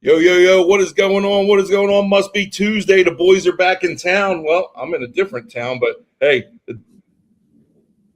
Yo, yo, yo, what is going on? What is going on? Must be Tuesday. The boys are back in town. Well, I'm in a different town, but hey, the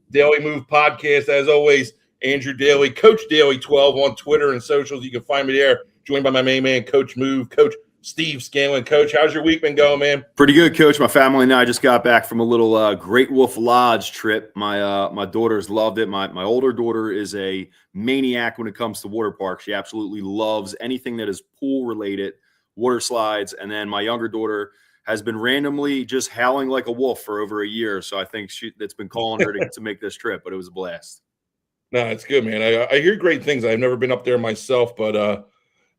Daily Move podcast, as always, Andrew Daley, Coach Daley 12 on Twitter and socials. You can find me there, joined by my main man, Coach Move, Coach Steve Scanlon. Coach, how's your week been going, man? Pretty good, Coach. My family and I just got back from a little Great Wolf Lodge trip. My daughters loved it. My older daughter is a maniac when it comes to water parks. She absolutely loves anything that is pool related, water slides. And then my younger daughter has been randomly just howling like a wolf for over a year. So I think that's been calling her to make this trip, but it was a blast. No, it's good, man. I hear great things. I've never been up there myself, but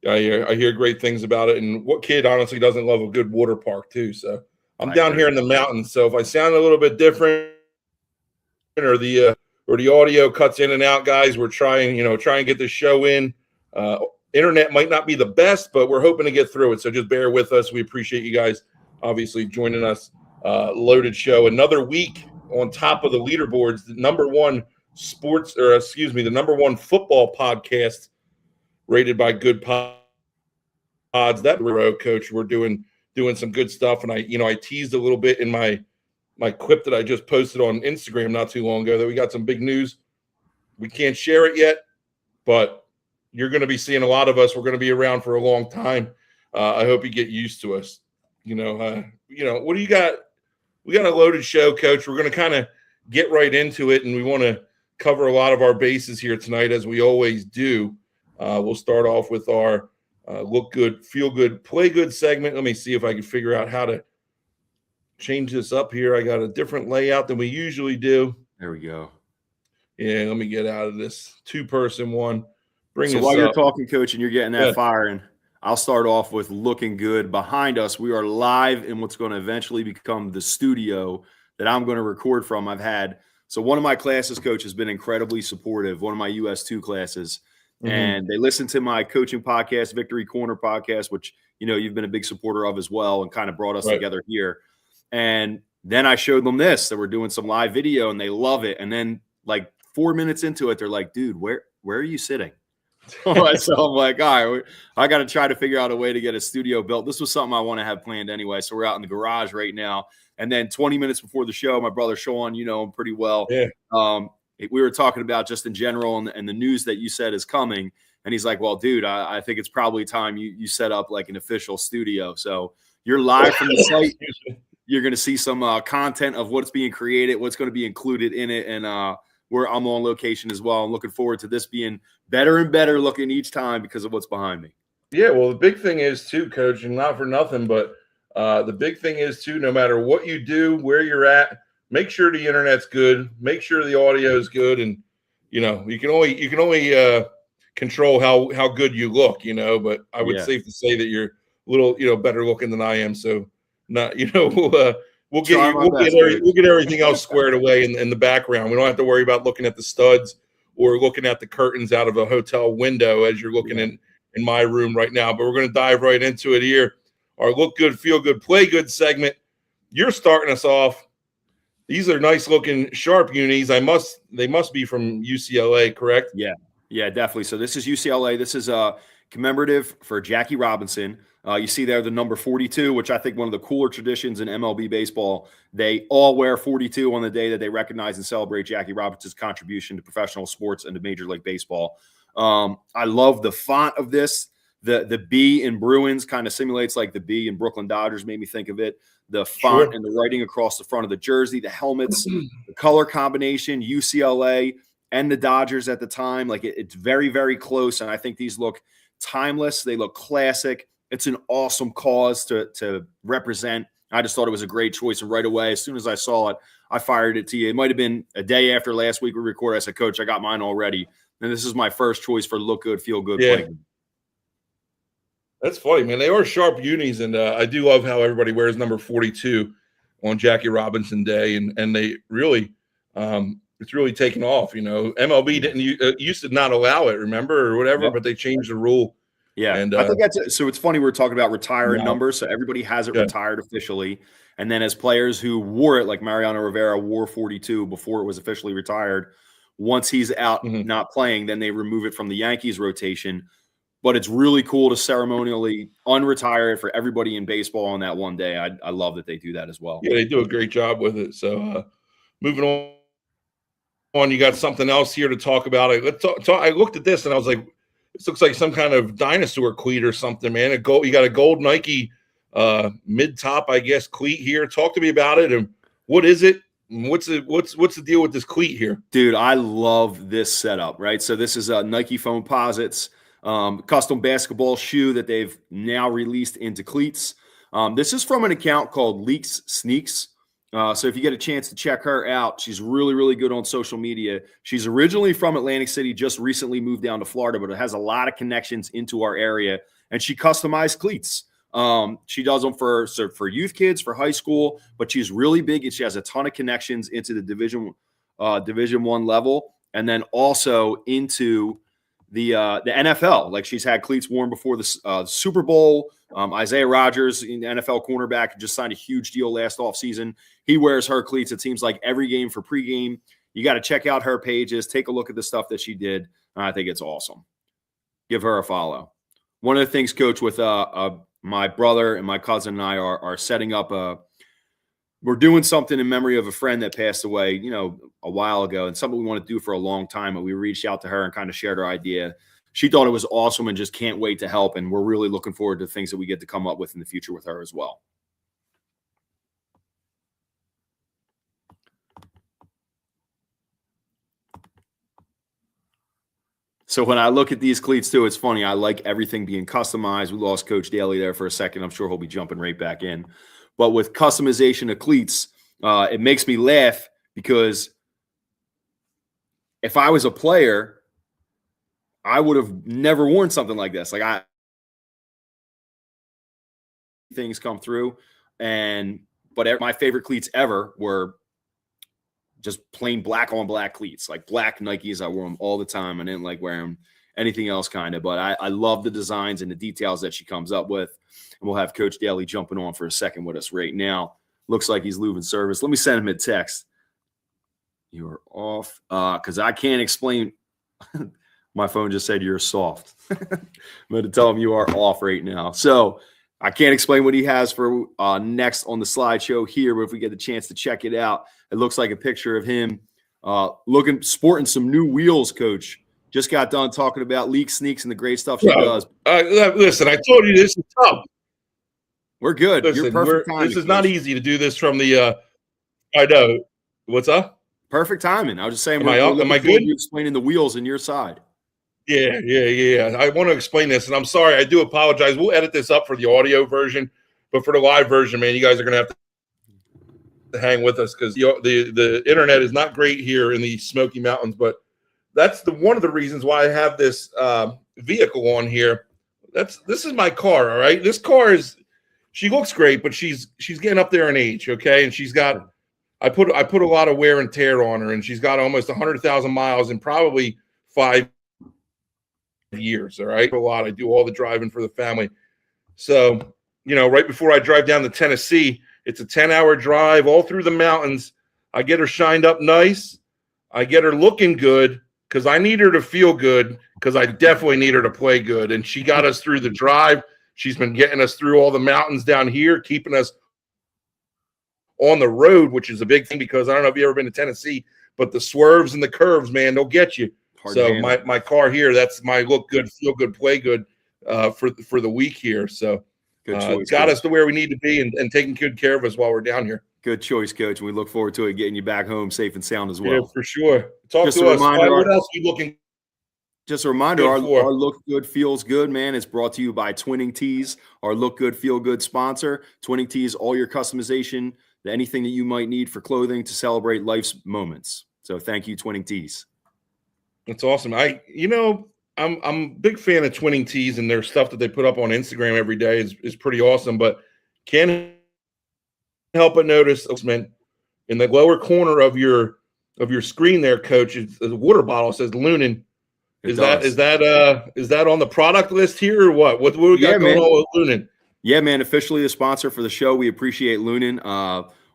I hear great things about it. And what kid honestly doesn't love a good water park too? So I'm down here in the mountains. So if I sound a little bit different or the audio cuts in and out, guys, we're trying to get this show in. Internet might not be the best, but we're hoping to get through it. So just bear with us. We appreciate you guys obviously joining us. Loaded show. Another week on top of the leaderboards, the number one football podcast rated by Good Pods. That row, Coach, we're doing some good stuff, and I teased a little bit in my clip that I just posted on Instagram not too long ago that we got some big news. We can't share it yet, but you're going to be seeing a lot of us. We're going to be around for a long time. I hope you get used to us. What do you got? We got a loaded show, Coach. We're going to kind of get right into it, and we want to cover a lot of our bases here tonight, as we always do. We'll start off with our look good, feel good, play good segment. Let me see if I can figure out how to change this up here. I got a different layout than we usually do. There we go. Yeah, let me get out of this two-person one. So while you're talking, Coach, and you're getting that firing, I'll start off with looking good. Behind us, we are live in what's going to eventually become the studio that I'm going to record from. So one of my classes, Coach, has been incredibly supportive, one of my US2 classes. Mm-hmm. And they listened to my coaching podcast, Victory Corner podcast, which, you've been a big supporter of as well, and kind of brought us together here. And then I showed them that we're doing some live video, and they love it. And then like 4 minutes into it, they're like, dude, where are you sitting? So I'm like, all right, I got to try to figure out a way to get a studio built. This was something I want to have planned anyway. So we're out in the garage right now. And then 20 minutes before the show, my brother Sean, him pretty well. Yeah. We were talking about just in general and the news that you said is coming. And he's like, well, dude, I think it's probably time you set up like an official studio. So you're live from the site. You're going to see some content of what's being created, what's going to be included in it. And I'm on location as well. I'm looking forward to this being better and better looking each time because of what's behind me. Yeah, well, the big thing is too, Coach, and not for nothing, but the big thing is too, no matter what you do, where you're at, make sure the internet's good, make sure the audio is good, and you can only control how good you look, But I would safe to say that you're a little better looking than I am, so not we'll get everything else squared away in the background. We don't have to worry about looking at the studs or looking at the curtains out of a hotel window as you're looking in my room right now. But we're going to dive right into it here. Our look good, feel good, play good segment. You're starting us off. These are nice looking sharp unis. They must be from UCLA, correct? Yeah, definitely. So this is UCLA. This is commemorative for Jackie Robinson. You see there the number 42, which I think one of the cooler traditions in MLB baseball. They all wear 42 on the day that they recognize and celebrate Jackie Robinson's contribution to professional sports and to Major League Baseball. I love the font of this. The B in Bruins kind of simulates like the B in Brooklyn Dodgers, made me think of it. The font and the writing across the front of the jersey, the helmets, the color combination, UCLA and the Dodgers at the time. Like it's very, very close. And I think these look timeless. They look classic. It's an awesome cause to represent. I just thought it was a great choice. And right away, as soon as I saw it, I fired it to you. It might have been a day after last week we recorded. I said, Coach, I got mine already. And this is my first choice for look good, feel good. Yeah. Play good. That's funny, man. They are sharp unis. And I do love how everybody wears number 42 on Jackie Robinson Day. And they really it's really taken off. MLB didn't used to not allow it, remember, or whatever, but they changed the rule. Yeah, and I think that's it. So it's funny we're talking about retiring numbers. So everybody has it retired officially. And then as players who wore it, like Mariano Rivera wore 42 before it was officially retired, once he's out not playing, then they remove it from the Yankees rotation. but it's really cool to ceremonially unretire it for everybody in baseball on that one day. I love that they do that as well. Yeah, they do a great job with it. So moving on, you got something else here to talk about. I looked at this and I was like, this looks like some kind of dinosaur cleat or something, man. You got a gold Nike mid-top, I guess, cleat here. Talk to me about it, and what is it? What's the deal with this cleat here? Dude, I love this setup, right? So this is a Nike Foamposites custom basketball shoe that they've now released into cleats. This is from an account called Leaks Sneaks. So if you get a chance to check her out, she's really, really good on social media. She's originally from Atlantic City, just recently moved down to Florida, but it has a lot of connections into our area, and she customized cleats. She does them for youth kids, for high school, but she's really big and she has a ton of connections into the Division I level, and then also into the NFL. Like, she's had cleats worn before the Super Bowl. Isaiah Rodgers, the NFL cornerback, just signed a huge deal last offseason. He wears her cleats, it seems like, every game for pregame. You got to check out her pages, take a look at the stuff that she did. I think it's awesome. Give her a follow. One of the things, Coach, with my brother and my cousin and I are setting up we're doing something in memory of a friend that passed away, a while ago, and something we want to do for a long time. And we reached out to her and kind of shared our idea. She thought it was awesome and just can't wait to help. And we're really looking forward to things that we get to come up with in the future with her as well. So when I look at these cleats too, it's funny. I like everything being customized. We lost Coach Daley there for a second. I'm sure he'll be jumping right back in. But with customization of cleats, it makes me laugh, because if I was a player, I would have never worn something like this. Things come through, but my favorite cleats ever were just plain black on black cleats, like black Nikes. I wore them all the time. I didn't like wearing anything else, kind of, but I love the designs and the details that she comes up with. And we'll have Coach Daley jumping on for a second with us right now. Looks like he's leaving service. Let me send him a text. You're off, because I can't explain. My phone just said you're soft. I'm going to tell him you are off right now. So I can't explain what he has for next on the slideshow here, but if we get the chance to check it out, it looks like a picture of him sporting some new wheels, Coach. Just got done talking about Leaks Sneaks and the great stuff she does. Listen, I told you this is tough. We're good. Listen, you're perfect timing. This is not easy to do this from the I know. What's up? Perfect timing. I was just saying, am I good? You explaining the wheels in your side. Yeah. I want to explain this, and I'm sorry. I do apologize. We'll edit this up for the audio version, but for the live version, man, you guys are going to have to hang with us, because the internet is not great here in the Smoky Mountains. But that's one of the reasons why I have this vehicle on here. This is my car. All right, this car she looks great, but she's getting up there in age. Okay, and she's got I put a lot of wear and tear on her, and she's got almost 100,000 miles in probably 5 years. All right, a lot. I do all the driving for the family. So, right before I drive down to Tennessee, it's a 10-hour drive all through the mountains. I get her shined up nice. I get her looking good, because I need her to feel good, because I definitely need her to play good. And she got us through the drive. She's been getting us through all the mountains down here, keeping us on the road, which is a big thing, because I don't know if you've ever been to Tennessee, but the swerves and the curves, man, they'll get you. So my car here, that's my look good, feel good, play good for the week here. So good choice, got us to where we need to be, and taking good care of us while we're down here. Good choice, Coach. And we look forward to it, getting you back home safe and sound as well. Yeah, for sure. Talk to us. What else are you looking? Just a reminder, our Look Good Feels Good, man, is brought to you by Twinning Tees, our Look Good Feel Good sponsor. Twinning Tees, all your customization, anything that you might need for clothing to celebrate life's moments. So thank you, Twinning Tees. That's awesome. I'm a big fan of Twinning Tees, and their stuff that they put up on Instagram every day is pretty awesome. But can't help but notice, man, in the lower corner of your screen there, Coach, the water bottle says Lunin. Is that on the product list here, or what? What we got going on with Lunin? Yeah, man, officially a sponsor for the show. We appreciate Lunin.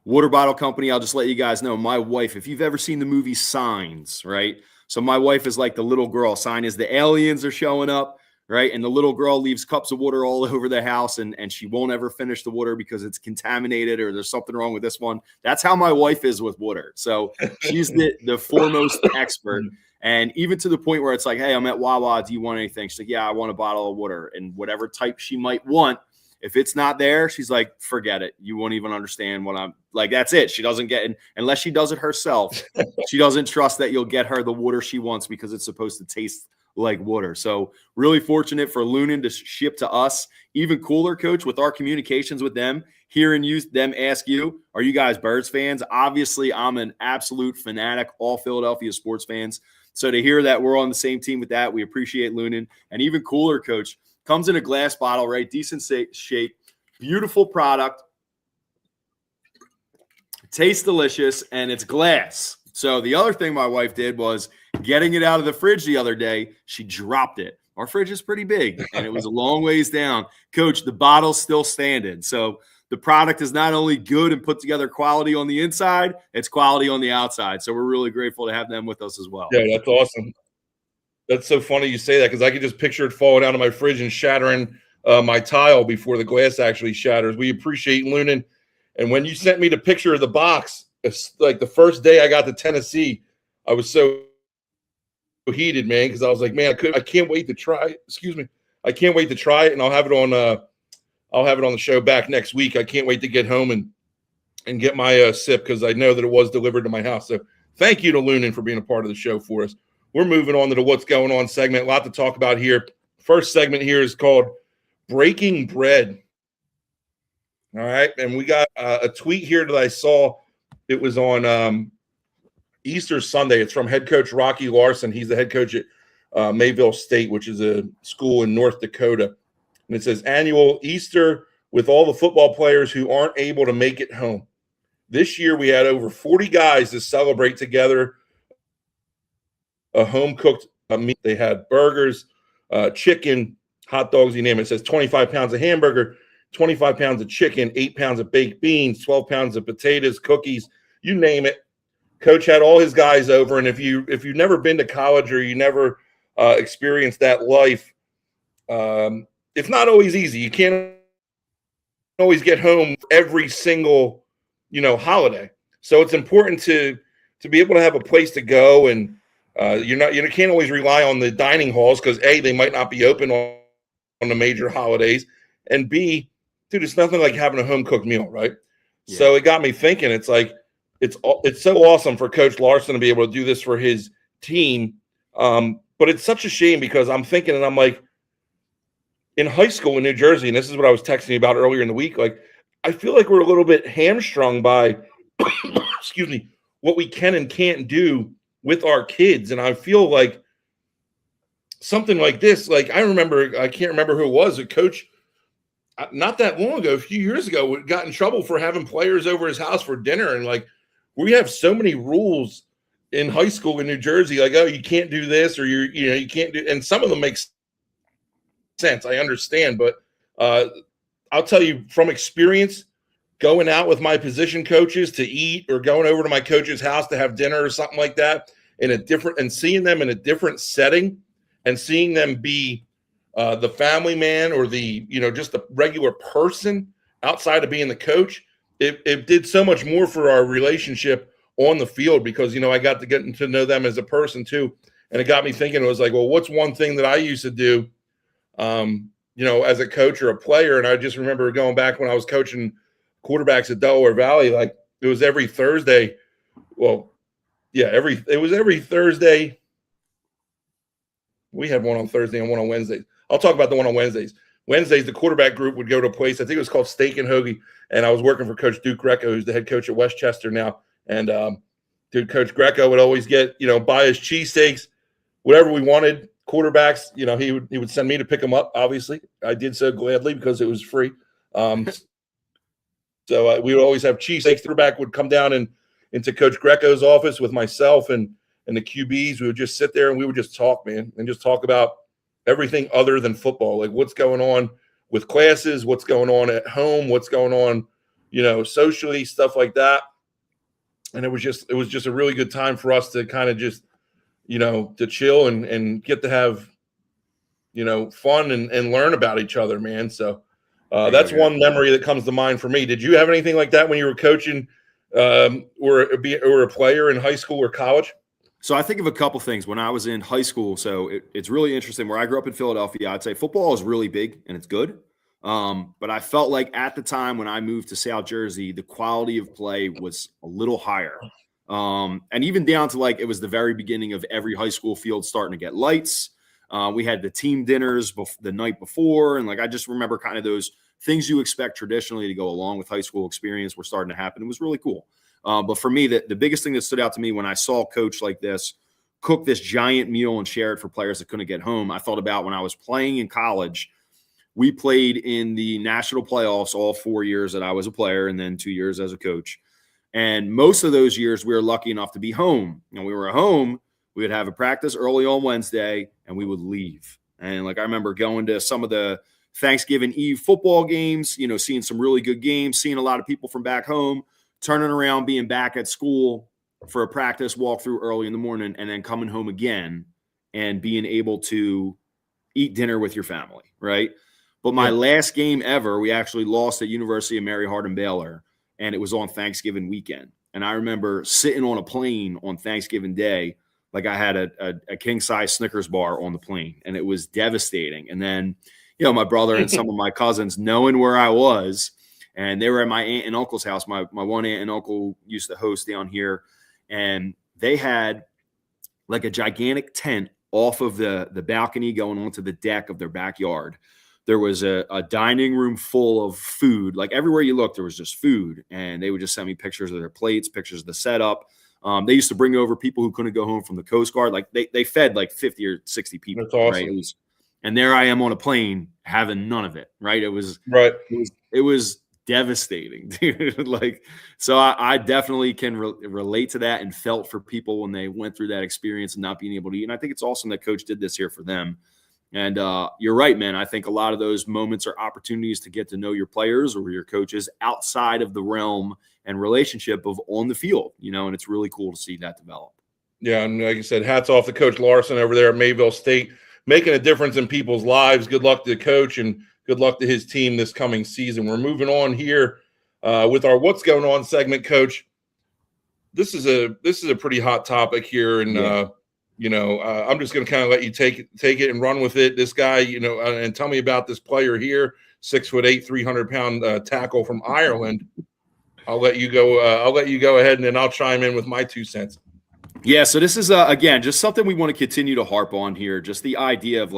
Water bottle company. I'll just let you guys know, my wife, if you've ever seen the movie Signs, right? So my wife is like the little girl. Sign is the aliens are showing up, right? And the little girl leaves cups of water all over the house, and she won't ever finish the water because it's contaminated or there's something wrong with this one. That's how my wife is with water. So she's the foremost expert. And even to the point where it's like, hey, I'm at Wawa. Do you want anything? She's like, yeah, I want a bottle of water. And whatever type she might want, if it's not there, she's like, forget it. You won't even understand what I'm like. That's it. She doesn't get it unless she does it herself. She doesn't trust that you'll get her the water she wants because it's supposed to taste like water. So really fortunate for Lunan to ship to us. Even cooler, Coach, with our communications with them, hearing them ask you, are you guys Birds fans? Obviously, I'm an absolute fanatic, all Philadelphia sports fans. So to hear that we're on the same team with that, we appreciate Lunan. And even cooler, Coach, comes in a glass bottle, right? Decent shape, beautiful product, tastes delicious, and it's glass. So the other thing my wife did was getting it out of the fridge the other day, she dropped it. Our fridge is pretty big, and it was a long ways down. Coach, the bottle's still standing. So the product is not only good and put together quality on the inside, it's quality on the outside. So we're really grateful to have them with us as well. Yeah, that's awesome. That's so funny you say that because I could just picture it falling out of my fridge and shattering my tile before the glass actually shatters. We appreciate Lunan. And when you sent me the picture of the box, it's like the first day I got to Tennessee, I was so heated, man, because I was like, man, I can't wait to try. Excuse me, I can't wait to try it, and I'll have it on the show back next week. I can't wait to get home and get my sip because I know that it was delivered to my house. So thank you to Lunan for being a part of the show for us. We're moving on to the What's Going On segment. A lot to talk about here. First segment here is called Breaking Bread. All right, and we got a tweet here that I saw. It was on Easter Sunday. It's from head coach Rocky Larson. He's the head coach at Mayville State, which is a school in North Dakota. And it says, annual Easter with all the football players who aren't able to make it home. This year we had over 40 guys to celebrate together a home-cooked meal. They had burgers, chicken, hot dogs, you name it. It says 25 pounds of hamburger, 25 pounds of chicken, 8 pounds of baked beans, 12 pounds of potatoes, cookies, you name it. Coach had all his guys over, and if you've never been to college or you never experienced that life, it's not always easy. You can't always get home every single, holiday. So it's important to be able to have a place to go, and you can't always rely on the dining halls because A, they might not be open on the major holidays, and B, dude, it's nothing like having a home cooked meal, right? Yeah. So it got me thinking. It's like it's so awesome for Coach Larson to be able to do this for his team, but it's such a shame because I'm thinking and I'm like, in high school in New Jersey, and this is what I was texting you about earlier in the week, like I feel like we're a little bit hamstrung by, excuse me, what we can and can't do with our kids. And I feel like something like this, like I can't remember who it was, a coach not that long ago, a few years ago, got in trouble for having players over his house for dinner. And like, we have so many rules in high school in New Jersey, like, oh, you can't do this, or you can't do, and some of them make sense. I understand, but I'll tell you from experience, going out with my position coaches to eat or going over to my coach's house to have dinner or something like that and seeing them in a different setting and seeing them be the family man or the, just a regular person outside of being the coach, it did so much more for our relationship on the field because, I got to get to know them as a person too. And it got me thinking, it was like, well, what's one thing that I used to do, as a coach or a player? And I just remember going back when I was coaching quarterbacks at Delaware Valley, like it was every Thursday. Well, yeah, it was every Thursday. We had one on Thursday and one on Wednesdays. I'll talk about the one on Wednesdays. Wednesdays, the quarterback group would go to a place, I think it was called Steak and Hoagie, and I was working for Coach Duke Greco, who's the head coach at Westchester now. And Coach Greco would always get, buy us cheesesteaks, whatever we wanted. Quarterbacks, he would send me to pick them up, obviously. I did so gladly because it was free. So we would always have cheesesteaks. Quarterback would come down into Coach Greco's office with myself and the QBs. We would just sit there and we would just talk, man, and just talk about everything other than football, like what's going on with classes, what's going on at home, what's going on, socially, stuff like that. And it was just a really good time for us to kind of just, to chill and get to have fun and learn about each other, man. So that's one memory that comes to mind for me. Did you have anything like that when you were coaching or a player in high school or college? So I think of a couple things when I was in high school. So it's really interesting. Where I grew up in Philadelphia, I'd say football is really big and it's good. But I felt like at the time when I moved to South Jersey, the quality of play was a little higher. And even down to it was the very beginning of every high school field starting to get lights. We had the team dinners the night before. And I just remember kind of those things you expect traditionally to go along with high school experience were starting to happen. It was really cool. But for me, the biggest thing that stood out to me when I saw a coach like this cook this giant meal and share it for players that couldn't get home, I thought about when I was playing in college. We played in the national playoffs all 4 years that I was a player and then 2 years as a coach. And most of those years, we were lucky enough to be home. And we were at home, we would have a practice early on Wednesday, and we would leave. And I remember going to some of the Thanksgiving Eve football games, seeing some really good games, seeing a lot of people from back home, turning around, being back at school for a practice walkthrough early in the morning, and then coming home again and being able to eat dinner with your family, right? But my last game ever, we actually lost at University of Mary Hardin-Baylor, and it was on Thanksgiving weekend. And I remember sitting on a plane on Thanksgiving Day, I had a king-size Snickers bar on the plane, and it was devastating. And then, my brother and some of my cousins, knowing where I was, and they were at my aunt and uncle's house. My one aunt and uncle used to host down here, and they had a gigantic tent off of the balcony going onto the deck of their backyard. There was a dining room full of food. Everywhere you looked, there was just food. And they would just send me pictures of their plates, pictures of the setup. They used to bring over people who couldn't go home from the Coast Guard. They fed 50 or 60 people. That's awesome. Right? And there I am on a plane having none of it. Right. It was devastating, dude. So I definitely can relate to that and felt for people when they went through that experience and not being able to eat. And I think it's awesome that Coach did this here for them. And you're right, man. I think a lot of those moments are opportunities to get to know your players or your coaches outside of the realm and relationship of on the field, and it's really cool to see that develop. Yeah, and like you said, hats off to Coach Larson over there at Mayville State, making a difference in people's lives. Good luck to the coach and good luck to his team this coming season. We're moving on here with our What's Going On segment, Coach. This is a pretty hot topic here, and I'm just going to kind of let you take it and run with it. This guy, and tell me about this player here, 6'8", 300-pound tackle from Ireland. I'll let you go ahead, and then I'll chime in with my 2 cents. Yeah, so this is again just something we want to continue to harp on here. Just the idea of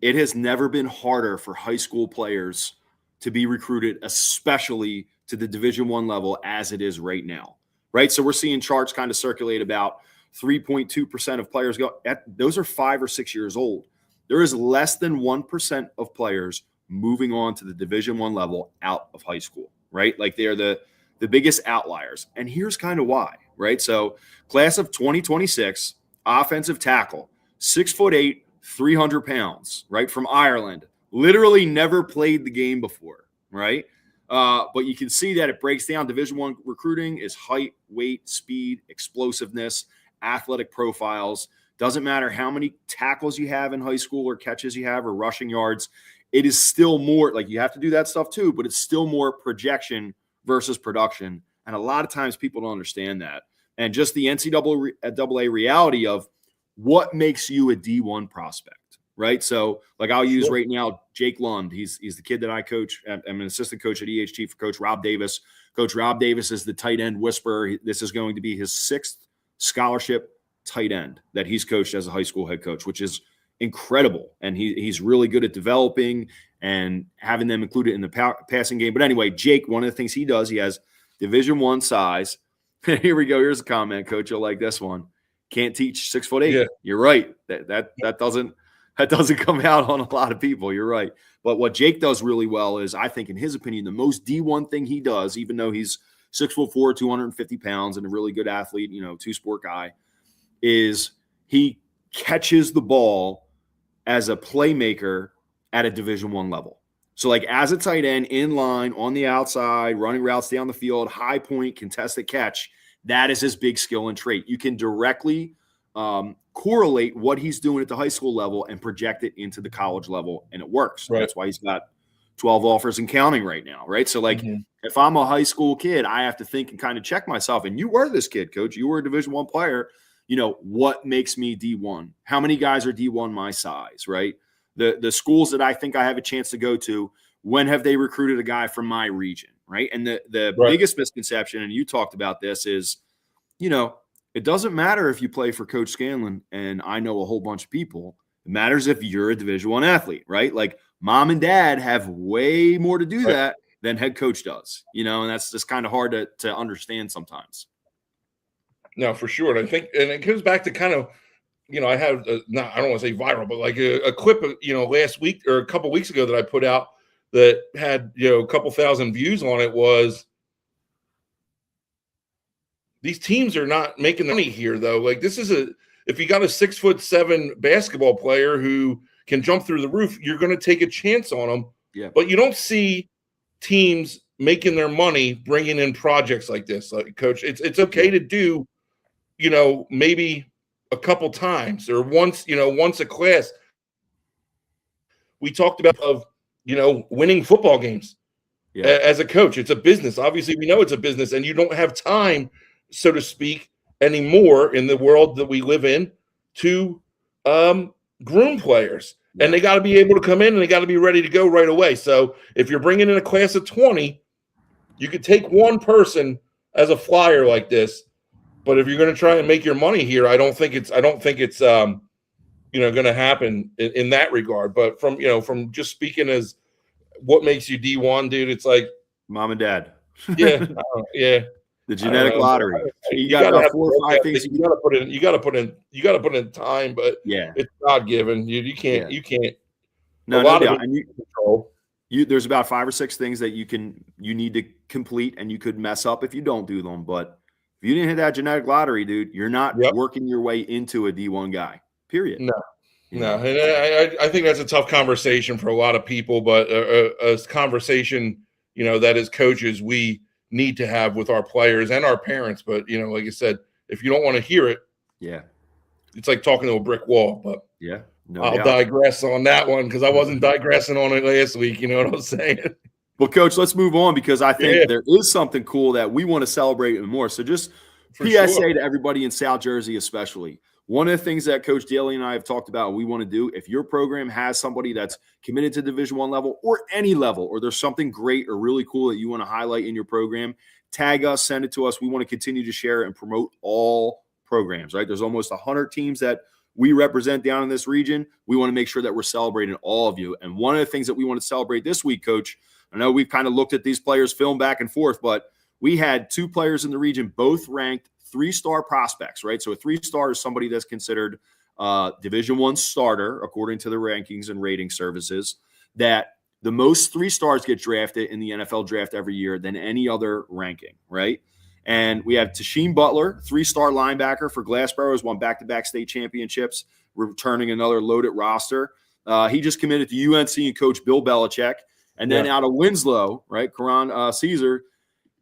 it has never been harder for high school players to be recruited, especially to the Division I level, as it is right now. Right, so we're seeing charts kind of circulate about 3.2% of players go. Those are 5 or 6 years old. There is less than 1% of players moving on to the Division I level out of high school. Right, they are the biggest outliers, and here's kind of why. Right, so class of 2026, offensive tackle, 6'8", 300 pounds, right, from Ireland, literally never played the game before, right? But you can see that it breaks down. Division I recruiting is height, weight, speed, explosiveness, athletic profiles. Doesn't matter how many tackles you have in high school or catches you have or rushing yards. It is still more you have to do that stuff too, but it's still more projection versus production. And a lot of times people don't understand that. And just the NCAA reality of what makes you a D1 prospect, right? So I'll use right now Jake Lund. He's the kid that I coach. I'm an assistant coach at EHT for Coach Rob Davis. Coach Rob Davis is the tight end whisperer. This is going to be his 6th scholarship tight end that he's coached as a high school head coach, which is incredible. And he's really good at developing and having them included in the passing game. But anyway, Jake, one of the things he does, he has Division I size. Here we go. Here's a comment, Coach. You'll like this one. Can't teach 6'8". Yeah. You're right. That doesn't come out on a lot of people. You're right. But what Jake does really well is, I think, in his opinion, the most D1 thing he does, even though he's 6'4", 250 pounds and a really good athlete, 2-sport guy, is he catches the ball as a playmaker at a Division I level. So as a tight end, in line, on the outside, running routes down the field, high point, contested catch, that is his big skill and trait. You can directly correlate what he's doing at the high school level and project it into the college level, and it works. Right. That's why he's got 12 offers and counting right now, right? So, like, if I'm a high school kid, I have to think and kind of check myself. And you were this kid, Coach. You were a Division I player. You know, what makes me D1? How many guys are D1 my size, right? The schools that I think I have a chance to go to, when have they recruited a guy from my region, right? And the biggest misconception, and you talked about this, is, you know, it doesn't matter if you play for Coach Scanlon and I know a whole bunch of people. It matters if you're a Division I athlete, right? Like, mom and dad have way more to do that than head coach does, you know, and that's just kind of hard to understand sometimes. No, for sure. And I think, and it comes back to kind of, you know, I have, I don't want to say viral, but like a clip, you know, last week or a couple weeks ago that I put out that had, you know, a couple thousand views on it was, these teams are not making money here, though. Like, this is if you got a 6'7" basketball player who can jump through the roof, you're going to take a chance on them. Yeah. But you don't see teams making their money bringing in projects like this. Like, Coach, it's okay to do, you know, maybe a couple times or once a class. We talked about you know, winning football games as a coach. It's a business. Obviously, we know it's a business, and you don't have time, so to speak, anymore in the world that we live in to groom players. And they got to be able to come in and they got to be ready to go right away. So if you're bringing in a class of 20, you could take one person as a flyer like this. But if you're going to try and make your money here, I don't think it's you know, going to happen in that regard. But from just speaking as what makes you D1, dude, it's like mom and dad. Yeah. The genetic lottery. You got about 4 or 5 things. You got to put in time, but it's not given. You can't. No, no doubt. And there's about 5 or 6 things that you need to complete, and you could mess up if you don't do them. But if you didn't hit that genetic lottery, dude, you're not working your way into a D1 guy. Period. No. And I think that's a tough conversation for a lot of people, but a conversation, you know, that as coaches we need to have with our players and our parents. But, you know, like I said, if you don't want to hear it, it's like talking to a brick wall. But I'll digress on that one because I wasn't digressing on it last week. You know what I'm saying? Well, Coach, let's move on because I think there is something cool that we want to celebrate even more. So just PSA to everybody in South Jersey especially. One of the things that Coach Daley and I have talked about we want to do, if your program has somebody that's committed to Division I level or any level, or there's something great or really cool that you want to highlight in your program, tag us, send it to us. We want to continue to share and promote all programs, right? There's almost 100 teams that we represent down in this region. We want to make sure that we're celebrating all of you. And one of the things that we want to celebrate this week, Coach, I know we've kind of looked at these players' film back and forth, but we had 2 players in the region, both ranked 3-star prospects, right? So a 3-star is somebody that's considered Division I starter, according to the rankings and rating services, that the most 3-stars get drafted in the NFL draft every year than any other ranking, right? And we have Tasheen Butler, 3-star linebacker for Glassboro, has won back-to-back state championships, returning another loaded roster. He just committed to UNC and Coach Bill Belichick. And then out of Winslow, right, Karan Caesar,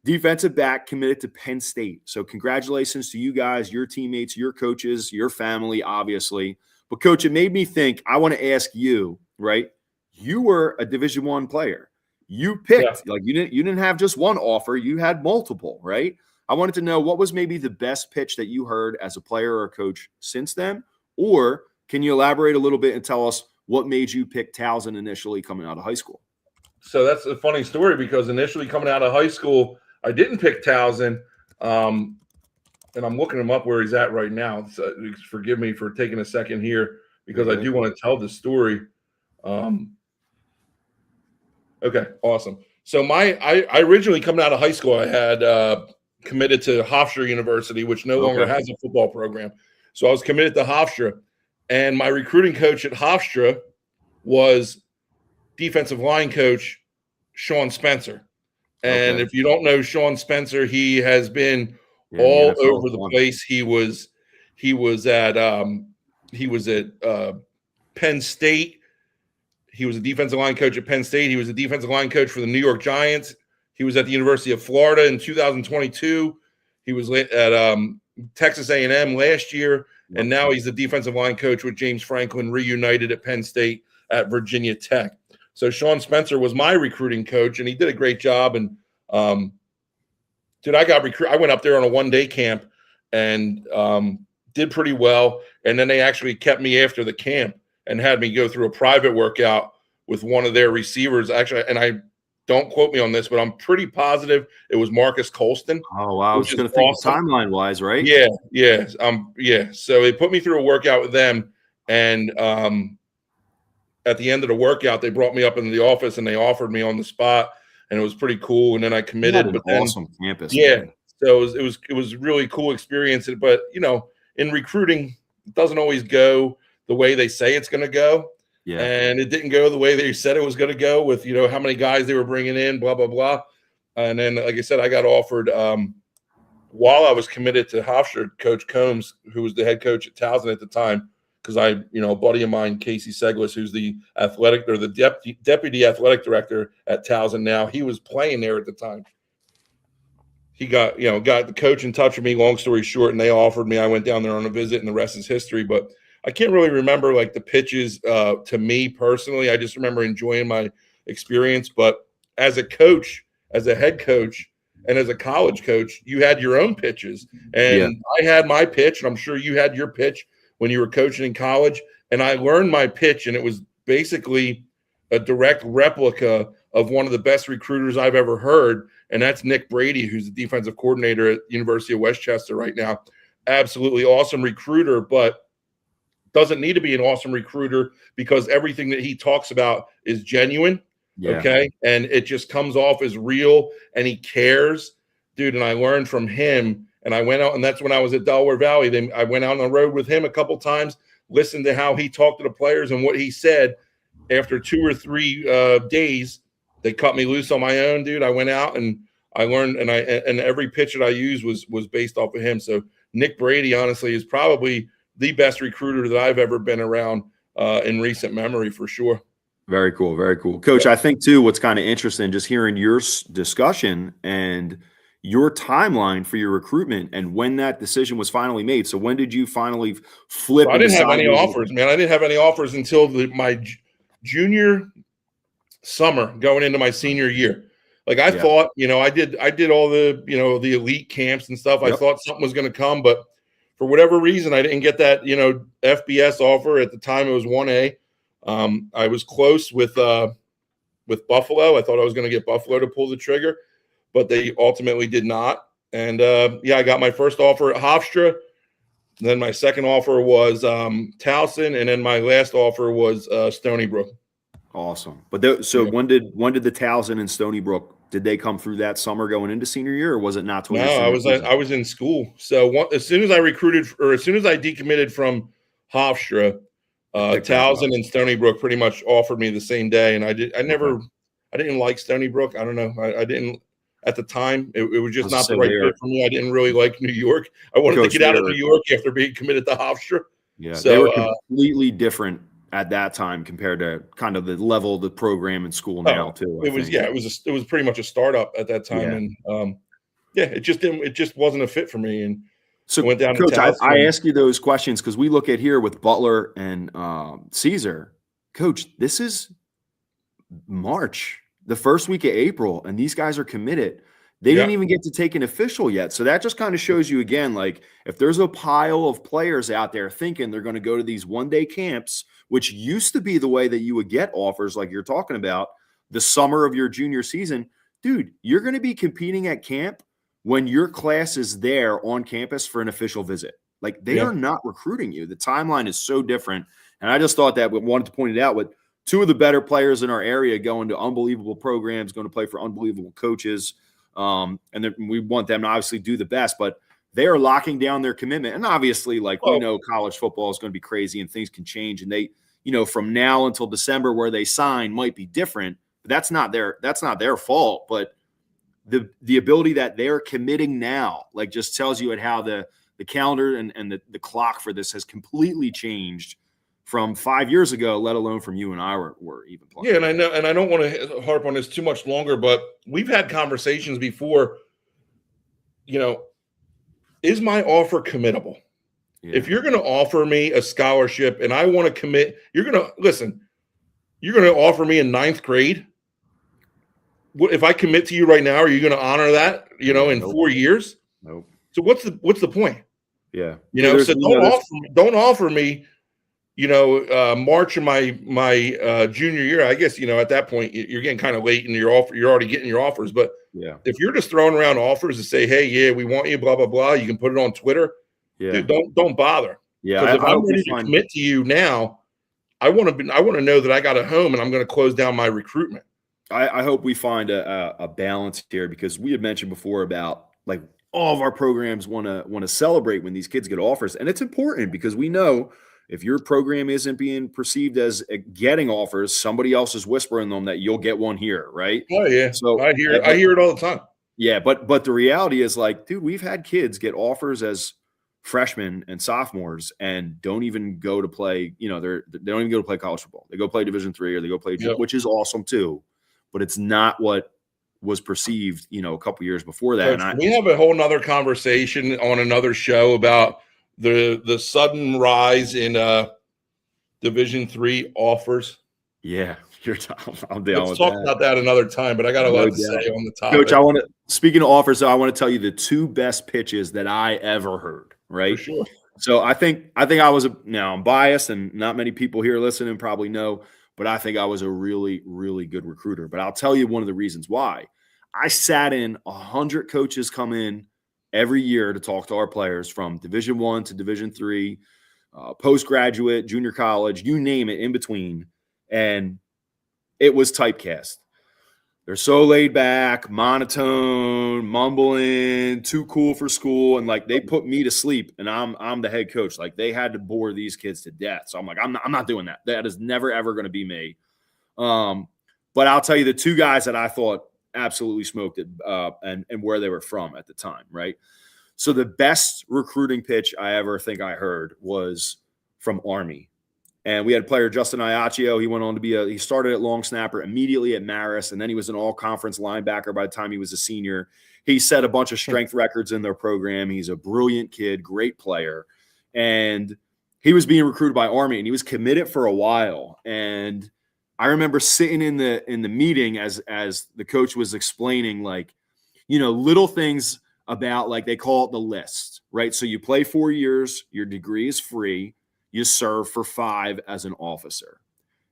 defensive back, committed to Penn State. So congratulations to you guys, your teammates, your coaches, your family, obviously. But, Coach, it made me think, I want to ask you, right? You were a Division I player. You picked, like you didn't have just one offer. You had multiple, right? I wanted to know what was maybe the best pitch that you heard as a player or a coach since then? Or can you elaborate a little bit and tell us what made you pick Towson initially coming out of high school? So that's a funny story because initially coming out of high school, I didn't pick Towson, and I'm looking him up where he's at right now. So forgive me for taking a second here because I do want to tell the story. Okay, awesome. So I originally coming out of high school, I had committed to Hofstra University, which no longer has a football program. So I was committed to Hofstra, and my recruiting coach at Hofstra was defensive line coach Sean Spencer. And if you don't know Sean Spencer, he has been all over the place. He was at Penn State. He was a defensive line coach at Penn State. He was a defensive line coach for the New York Giants. He was at the University of Florida in 2022. He was at Texas A&M last year. And now he's the defensive line coach with James Franklin, reunited at Penn State at Virginia Tech. So Sean Spencer was my recruiting coach, and he did a great job. And dude, I went up there on a one-day camp and did pretty well. And then they actually kept me after the camp and had me go through a private workout with one of their receivers. Actually, and I don't quote me on this, but I'm pretty positive it was Marcus Colston. Oh, wow. I was going to think timeline-wise, right? Yeah. Yeah. So they put me through a workout with them, and at the end of the workout, they brought me up into the office and they offered me on the spot, and it was pretty cool. And then I committed. But then, awesome campus. Yeah. Man. So it was a really cool experience. But in recruiting, it doesn't always go the way they say it's going to go. Yeah. And it didn't go the way they said it was going to go with, how many guys they were bringing in, blah, blah, blah. And then, like I said, I got offered while I was committed to Hofstra, Coach Combs, who was the head coach at Towson at the time, because a buddy of mine, Casey Seglis, who's the deputy athletic director at Towson now, he was playing there at the time. He got the coach in touch with me, long story short, and they offered me. I went down there on a visit, and the rest is history. But I can't really remember like the pitches to me personally. I just remember enjoying my experience. But as a coach, as a head coach, and as a college coach, you had your own pitches. And I had my pitch, and I'm sure you had your pitch when you were coaching in college. And I learned my pitch, and it was basically a direct replica of one of the best recruiters I've ever heard, and that's Nick Brady, who's the defensive coordinator at University of Westchester right now. Absolutely awesome recruiter, but doesn't need to be an awesome recruiter because everything that he talks about is genuine, okay? And it just comes off as real, and he cares. Dude, and I learned from him, and I went out, and that's when I was at Delaware Valley. I went out on the road with him a couple times, listened to how he talked to the players and what he said. After 2 or 3 days, they cut me loose on my own, dude. I went out and I learned, and every pitch that I used was based off of him. So Nick Brady, honestly, is probably the best recruiter that I've ever been around in recent memory, for sure. Very cool, very cool, Coach. I think too, what's kind of interesting, just hearing your discussion and your timeline for your recruitment and when that decision was finally made. So when did you finally flip? I didn't have any offers, man. I didn't have any offers until my junior summer going into my senior year. Like I thought, I did all the, the elite camps and stuff. I thought something was going to come, but for whatever reason, I didn't get that, FBS offer. At the time it was 1A. I was close with Buffalo. I thought I was going to get Buffalo to pull the trigger, but they ultimately did not. And I got my first offer at Hofstra. Then my second offer was Towson, and then my last offer was Stony Brook. Awesome. But when did the Towson and Stony Brook, did they come through that summer going into senior year, or was it not? No, I was in school. So as soon as I decommitted from Hofstra, Towson and Stony Brook pretty much offered me the same day, and I didn't like Stony Brook. I don't know. I didn't at the time. It was just not the right fit for me. I didn't really like New York. I wanted to get out of New York after being committed to Hofstra. Yeah, so they were completely different at that time compared to kind of the level of the program in school now too. It was pretty much a startup at that time, and it just wasn't a fit for me. And so I went down. Coach, I ask you those questions because we look at here with Butler and Caesar. Coach, this is March, the first week of April, and these guys are committed. They didn't even get to take an official yet. So that just kind of shows you again, like if there's a pile of players out there thinking they're going to go to these one-day camps, which used to be the way that you would get offers like you're talking about the summer of your junior season, dude, you're going to be competing at camp when your class is there on campus for an official visit. Like they are not recruiting you. The timeline is so different. And I just thought that we wanted to point it out with two of the better players in our area going to unbelievable programs, going to play for unbelievable coaches. And then we want them to obviously do the best, but they are locking down their commitment. And obviously, we know college football is going to be crazy and things can change. And they, from now until December where they sign might be different. But that's not their fault. But the ability that they're committing now, just tells you at how the calendar and the clock for this has completely changed from 5 years ago, let alone from you and I were even playing. Yeah, and I know, and I don't want to harp on this too much longer, but we've had conversations before, is my offer committable? If you're going to offer me a scholarship and I want to commit, you're going to offer me in 9th grade. If I commit to you right now, are you going to honor that, in 4 years? Nope. So what's the point? Yeah. So don't offer me, March of my junior year. I guess, at that point you're getting kind of late and you're already getting your offers. But if you're just throwing around offers to say, hey, yeah, we want you, blah, blah, blah, you can put it on Twitter. Yeah. Dude, don't bother. Yeah. Because if I'm ready to commit to you now, I want to know that I got a home and I'm going to close down my recruitment. I hope we find a balance here, because we had mentioned before about like all of our programs want to celebrate when these kids get offers. And it's important because we know if your program isn't being perceived as getting offers, somebody else is whispering them that you'll get one here, right? Oh yeah. So I hear it all the time. Yeah, but the reality is, like, dude, we've had kids get offers as freshmen and sophomores and don't even go to play, they don't even go to play college football. They go play Division III or they go play, which is awesome too. But it's not what was perceived, a couple years before that. And we have a whole nother conversation on another show about the sudden rise in Division III offers. Yeah, I'm down. Let's talk about that another time. But I got a lot to say on the topic. Coach, speaking of offers, I want to tell you the 2 best pitches that I ever heard. Right. For sure. So I think now I'm biased, and not many people here listening probably know, but I think I was a really, really good recruiter. But I'll tell you one of the reasons why. I sat in 100 coaches come in every year to talk to our players from Division I to Division III, postgraduate, junior college, you name it, in between. And it was typecast. They're so laid back, monotone, mumbling, too cool for school. And like, they put me to sleep, and I'm the head coach. Like, they had to bore these kids to death. So I'm like, I'm not doing that. That is never, ever going to be me. But I'll tell you the 2 guys that I thought absolutely smoked it, and where they were from at the time. Right. So the best recruiting pitch I ever think I heard was from Army. And we had player Justin Iaccio. He went on to he started at long snapper, immediately at Marist, and then he was an all-conference linebacker by the time he was a senior. He set a bunch of strength records in their program. He's a brilliant kid, great player. And he was being recruited by Army, and he was committed for a while. And I remember sitting in the meeting as the coach was explaining, like, little things about, like, they call it the list, right? So you play 4 years, your degree is free. You serve for 5 as an officer.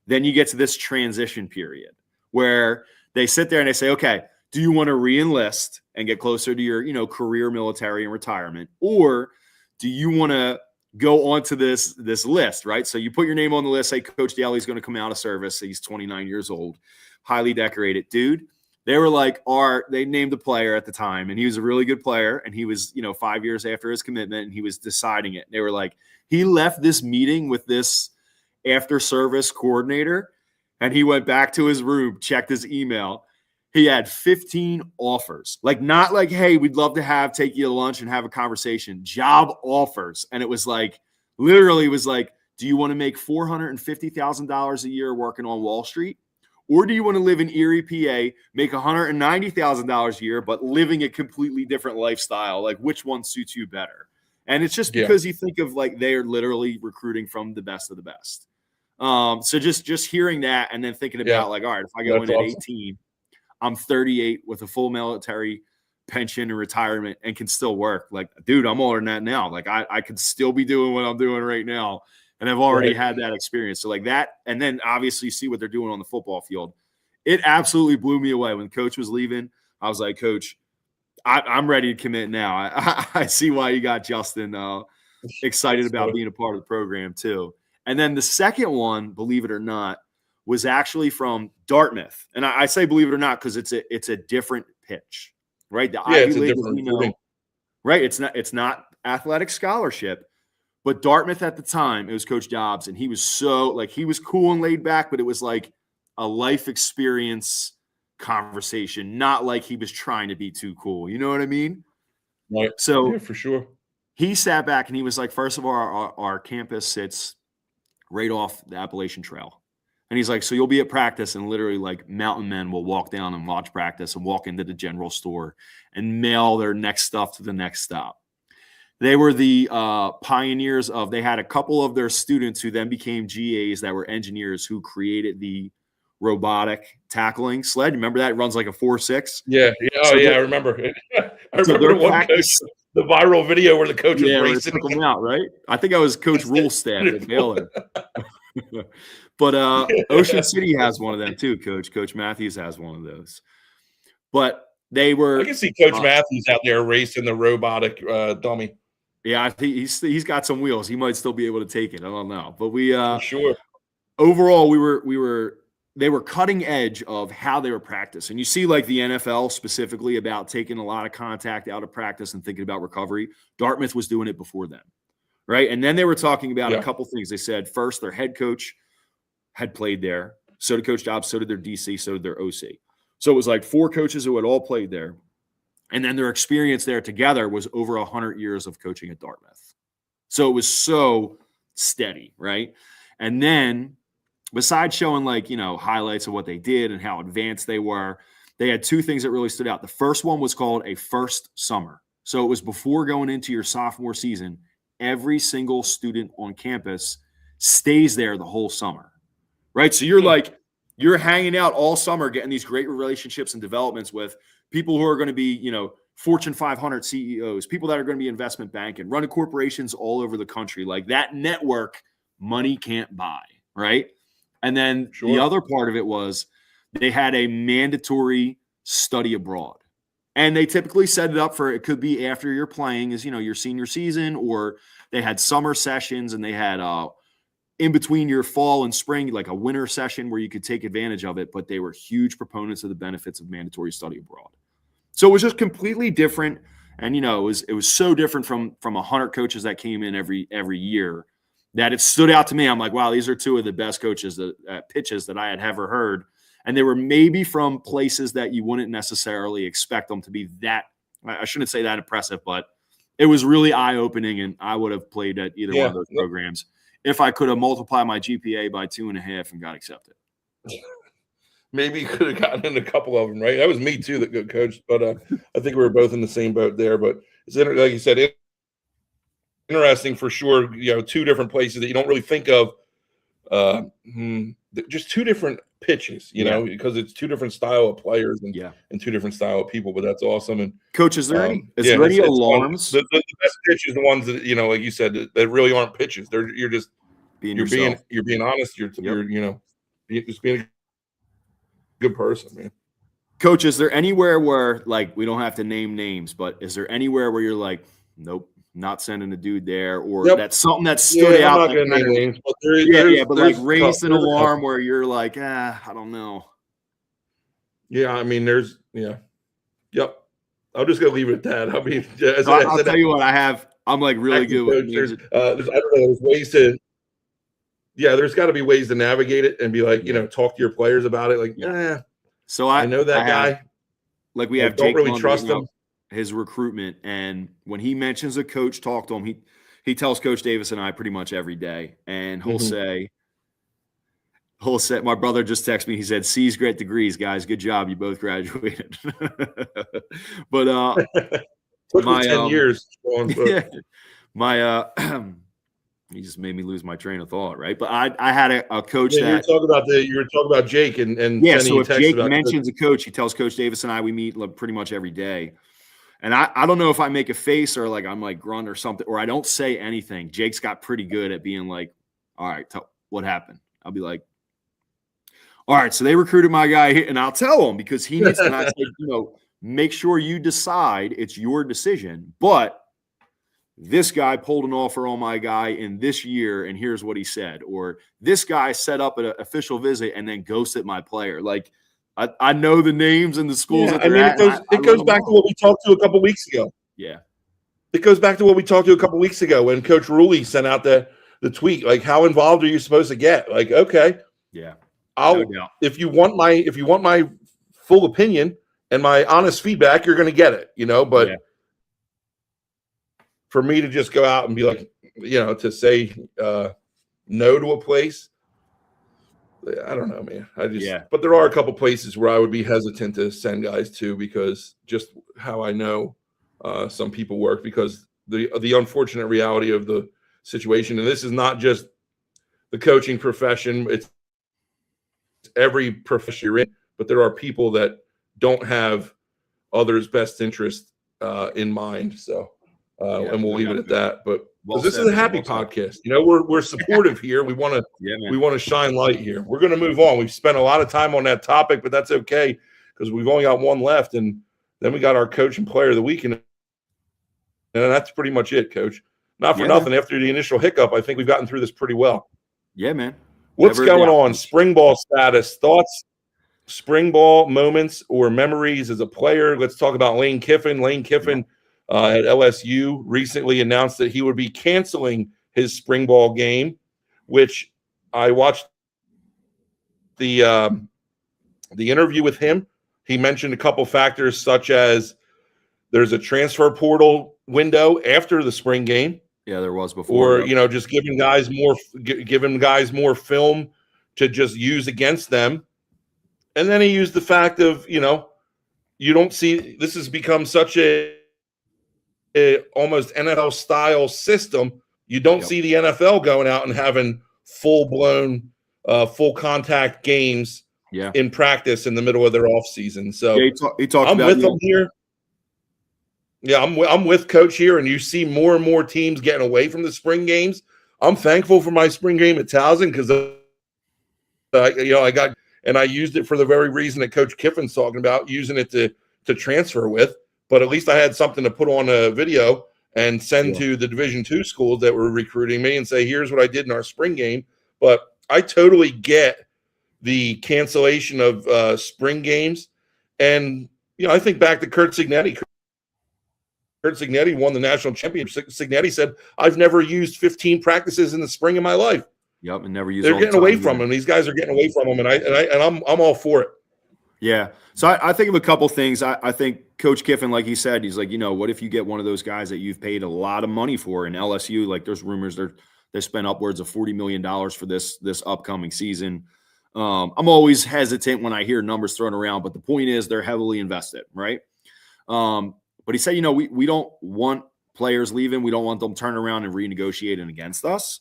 Then you get to this transition period where they sit there and they say, okay, do you want to re-enlist and get closer to your, career, military, and retirement? Or do you want to go onto this list, right? So you put your name on the list, say Coach Daley's going to come out of service. He's 29 years old, highly decorated. Dude, they were like, they named a player at the time, and he was a really good player, and he was, 5 years after his commitment, and he was deciding it. They were like, he left this meeting with this after-service coordinator, and he went back to his room, checked his email. He had 15 offers. Like, not like, hey, we'd love to take you to lunch and have a conversation. Job offers. And it was like, literally was like, do you want to make $450,000 a year working on Wall Street? Or do you want to live in Erie, PA, make $190,000 a year, but living a completely different lifestyle? Like, which one suits you better? And it's just because you think of, like, they are literally recruiting from the best of the best. So just hearing that and then thinking about, like, all right, if I go in at 18, I'm 38 with a full military pension and retirement and can still work. Like, dude, I'm older than that now. Like, I could still be doing what I'm doing right now. And I've already had that experience. So, like, that, and then obviously see what they're doing on the football field. It absolutely blew me away. When Coach was leaving, I was like, Coach, I'm ready to commit now. I see why you got Justin excited about being a part of the program too. And then the second one, believe it or not, was actually from Dartmouth. And I say believe it or not because it's a different pitch, right? The Ivy League, right? It's not athletic scholarship, but Dartmouth at the time, it was Coach Dobbs, and he was so, like, he was cool and laid back, but it was like a life experience conversation, not like he was trying to be too cool. You know what I mean? Right. So for sure, he sat back and he was like, first of all, our campus sits right off the Appalachian Trail. And he's like, so you'll be at practice and literally, like, mountain men will walk down and watch practice and walk into the general store and mail their next stuff to the next stop. They were the pioneers of. They had a couple of their students who then became GAs that were engineers who created the robotic tackling sled. Remember that? It runs like a 4.6. Yeah. Oh, yeah. I remember. I remember the one coach, the viral video where the coach was racing. Took them out, right? I think I was Coach Rule's staff at Baylor. But Ocean City has one of them too, Coach. Coach Matthews has one of those. But they were. I can see Coach Matthews out there racing the robotic dummy. Yeah, I think he's got some wheels. He might still be able to take it. I don't know, but we For sure. Overall, they were cutting edge of how they were practiced. And you see like the NFL specifically about taking a lot of contact out of practice and thinking about recovery. Dartmouth was doing it before them, right? And then they were talking about a couple things. They said first, their head coach had played there. So did Coach Dobbs. So did their DC. So did their OC. So it was like 4 coaches who had all played there. And then their experience there together was over 100 years of coaching at Dartmouth. So it was so steady, right? And then besides showing like, highlights of what they did and how advanced they were, they had 2 things that really stood out. The first one was called a first summer. So it was before going into your sophomore season, every single student on campus stays there the whole summer, right? So you're hanging out all summer, getting these great relationships and developments with people who are going to be, Fortune 500 CEOs, people that are going to be investment banking, running corporations all over the country. Like that network, money can't buy, right? And then the other part of it was they had a mandatory study abroad. And they typically set it up for, it could be after you're playing as, your senior season, or they had summer sessions and they had in between your fall and spring, like a winter session where you could take advantage of it. But they were huge proponents of the benefits of mandatory study abroad. So it was just completely different. And, it was so different from 100 coaches that came in every year that it stood out to me. I'm like, wow, these are 2 of the best coaches pitches that I had ever heard. And they were maybe from places that you wouldn't necessarily expect them to be that, I shouldn't say that impressive, but it was really eye-opening. And I would have played at either one of those programs if I could have multiplied my GPA by 2.5 and got accepted. Maybe you could have gotten in a couple of them, right? That was me too that got coached, but I think we were both in the same boat there. But it's like you said, interesting for sure. 2 different places that you don't really think of. Just 2 different pitches, because it's 2 different style of players and 2 different style of people. But that's awesome. And Coach, is there any alarms? The best pitch is the ones that like you said that really aren't pitches. You're just being honest. You're just being a good person, man. Coach, is there anywhere where, like, we don't have to name names, but is there anywhere where you're like, nope, not sending a dude there, or that's something that stood out? I'm not gonna name names, but but like raised an alarm where you're like, I don't know. Yeah, I mean, yep. I'm just gonna leave it at that. I mean, I'll tell you what I have. I'm like really good with music. I don't know. There's ways to. Yeah, there's got to be ways to navigate it and be like, talk to your players about it. Like, So I know that guy. Like we have, don't really trust him. His recruitment, and when he mentions a coach, talk to him. He tells Coach Davis and I pretty much every day, and he'll say, my brother just texted me. He said, "C's great degrees, guys. Good job. You both graduated." But took me 10 years. He just made me lose my train of thought, right? But I had a coach that you were talking about Jake and so if Jake mentions a coach, he tells Coach Davis and I, we meet pretty much every day. And I don't know if I make a face or like I'm like grunt or something, or I don't say anything. Jake's got pretty good at being like, all right, what happened? I'll be like, all right, so they recruited my guy, and I'll tell him because he needs to not say, make sure you decide. It's your decision. But this guy pulled an offer on my guy in this year, and here's what he said. Or this guy set up an official visit and then ghosted my player. Like, I know the names and the schools. Yeah, it goes back to what we talked to a couple weeks ago. Yeah. It goes back to what we talked to a couple weeks ago when Coach Ruley sent out the tweet. Like, how involved are you supposed to get? Like, okay. Yeah. If you want my full opinion and my honest feedback, you're going to get it, but for me to just go out and be like, to say no to a place, I don't know, man. But there are a couple places where I would be hesitant to send guys to because just how I know some people work, because the unfortunate reality of the situation. And this is not just the coaching profession; it's every profession you're in. But there are people that don't have others' best interest in mind. So, and we'll leave it at that. But this is a happy podcast. You know, we're supportive here. We want to shine light here. We're going to move on. We've spent a lot of time on that topic, but that's okay because we've only got one left, and then we got our coach and player of the week, and that's pretty much it, Coach. Not for nothing. After the initial hiccup, I think we've gotten through this pretty well. Yeah, man. What's going on? Spring ball status, thoughts, spring ball moments or memories as a player. Let's talk about Lane Kiffin. Lane Kiffin at LSU recently announced that he would be canceling his spring ball game, which I watched the interview with him. He mentioned a couple factors such as there's a transfer portal window after the spring game. Yeah, there was before. Or, just giving guys more film to just use against them. And then he used the fact of, you don't see – this has become such a almost NFL-style system. You don't see the NFL going out and having full-blown, full-contact games in practice in the middle of their offseason. So he talked I'm about with them here. Yeah, I'm with Coach here, and you see more and more teams getting away from the spring games. I'm thankful for my spring game at Towson because, I got – and I used it for the very reason that Coach Kiffin's talking about, using it to transfer with. But at least I had something to put on a video and send to the Division II schools that were recruiting me and say, here's what I did in our spring game. But I totally get the cancellation of spring games. And, I think back to Kurt Cignetti. Kurt Cignetti won the national championship. Cignetti said, I've never used 15 practices in the spring of my life. Yep, and never used. They're getting away from him. These guys are getting away from him, and I'm all for it. Yeah. So I think of a couple things. I think Coach Kiffin, like he said, he's like, what if you get one of those guys that you've paid a lot of money for in LSU? Like there's rumors they spent upwards of $40 million for this upcoming season. I'm always hesitant when I hear numbers thrown around, but the point is they're heavily invested, right? But he said, we don't want players leaving. We don't want them turning around and renegotiating against us.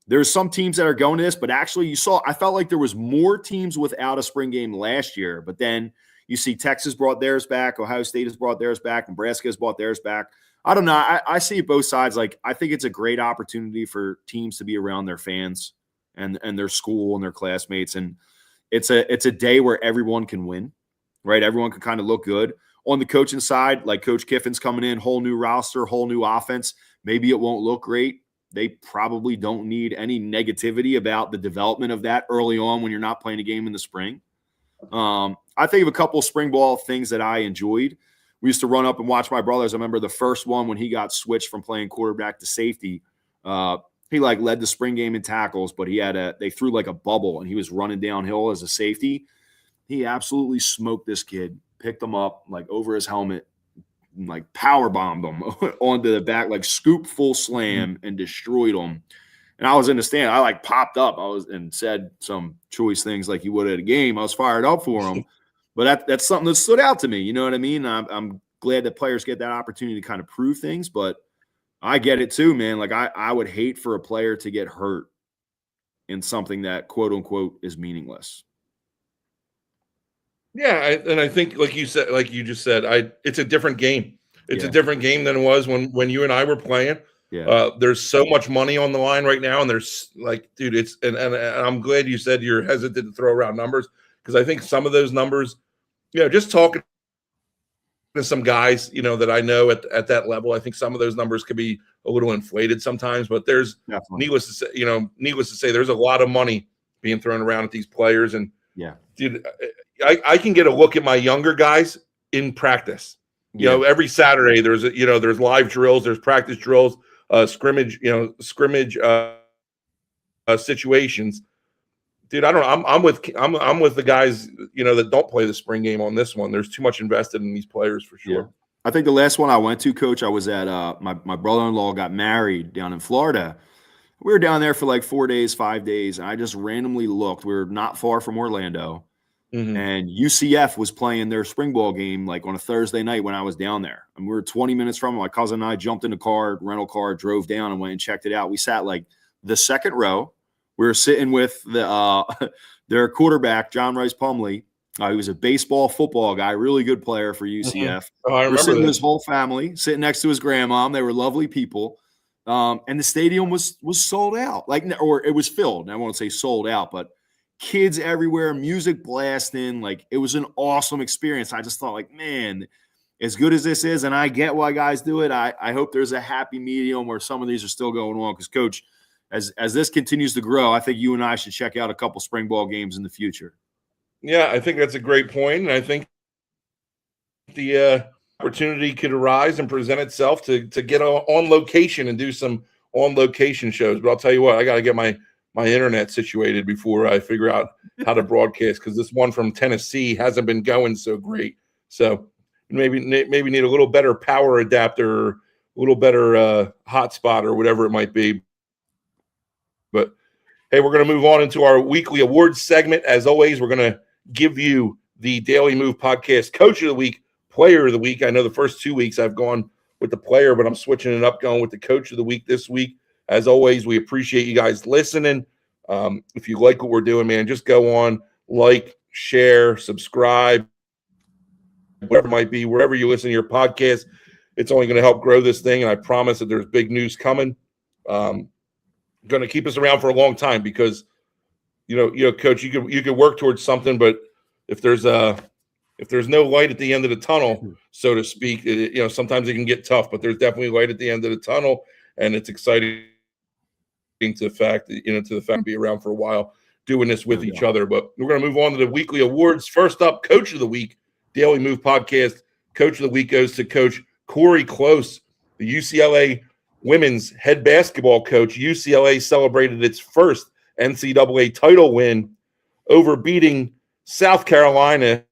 There's some teams that are going to this, but actually I felt like there was more teams without a spring game last year, but then you see Texas brought theirs back, Ohio State has brought theirs back, Nebraska has brought theirs back. I don't know. I see both sides. Like, I think it's a great opportunity for teams to be around their fans and their school and their classmates. And it's a day where everyone can win, right? Everyone can kind of look good. On the coaching side, like Coach Kiffin's coming in, whole new roster, whole new offense. Maybe it won't look great. They probably don't need any negativity about the development of that early on when you're not playing a game in the spring. I think of a couple of spring ball things that I enjoyed. We used to run up and watch my brothers. I remember the first one when he got switched from playing quarterback to safety. He led the spring game in tackles, but they threw like a bubble and he was running downhill as a safety. He absolutely smoked this kid, picked him up like over his helmet, like power bombed him onto the back, like scoop full slam and destroyed him. And I was in the stand. I popped up. And said some choice things like he would at a game. I was fired up for him. But that's something that stood out to me. You know what I mean? I'm glad that players get that opportunity to kind of prove things, but I get it too, man. Like I would hate for a player to get hurt in something that quote unquote is meaningless. Yeah, and I think, like you just said, it's a different game. It's a different game than it was when you and I were playing. Yeah. There's so much money on the line right now, and there's dude, it's and I'm glad you said you're hesitant to throw around numbers because I think some of those numbers, just talking to some guys, that I know at that level, I think some of those numbers could be a little inflated sometimes. But there's needless to say, there's a lot of money being thrown around at these players, and dude. I can get a look at my younger guys in practice. Every Saturday there's live drills, there's practice drills, scrimmage situations. Dude, I don't know. I'm with the guys, that don't play the spring game on this one. There's too much invested in these players for sure. Yeah. I think the last one I went to, Coach, I was at my brother-in-law got married down in Florida. We were down there for like 4 days, 5 days, and I just randomly looked. We were not far from Orlando. Mm-hmm. And UCF was playing their spring ball game like on a Thursday night when I was down there. And we were 20 minutes from it. My cousin and I jumped in the car, rental car, drove down and went and checked it out. We sat like the second row. We were sitting with their quarterback, John Rice Plumlee. He was a baseball, football guy, really good player for UCF. Mm-hmm. Oh, I remember sitting this. with his whole family, sitting next to his grandma. They were lovely people. And the stadium was sold out, or it was filled. I won't say sold out, but kids everywhere, music blasting. Like, it was an awesome experience. I just thought, like, man, as good as this is, and I get why guys do it, I hope there's a happy medium where some of these are still going on. Because, Coach, as this continues to grow, I think you and I should check out a couple spring ball games in the future. Yeah, I think that's a great point, and I think the opportunity could arise and present itself to get on location and do some on location shows. But I'll tell you what, I got to get my internet situated before I figure out how to broadcast, because this one from Tennessee hasn't been going so great. So maybe need a little better power adapter, or a little better hotspot, or whatever it might be. But hey, we're going to move on into our weekly awards segment. As always, we're going to give you the Daily Move Podcast Coach of the Week, Player of the Week. I know the first 2 weeks I've gone with the player, but I'm switching it up, going with the Coach of the Week this week. As always, we appreciate you guys listening. If you like what we're doing, man, just go on, like, share, subscribe, whatever it might be, wherever you listen to your podcast. It's only going to help grow this thing, and I promise that there's big news coming. Going to keep us around for a long time, because you know, Coach, you could work towards something, but if there's no light at the end of the tunnel, so to speak, sometimes it can get tough. But there's definitely light at the end of the tunnel, and it's exciting to the fact that be around for a while doing this with each other. But we're going to move on to the weekly awards. First up, Coach of the Week, Daily Move Podcast. Coach of the Week goes to Coach Corey Close, the UCLA women's head basketball coach. UCLA celebrated its first NCAA title win over beating South Carolina,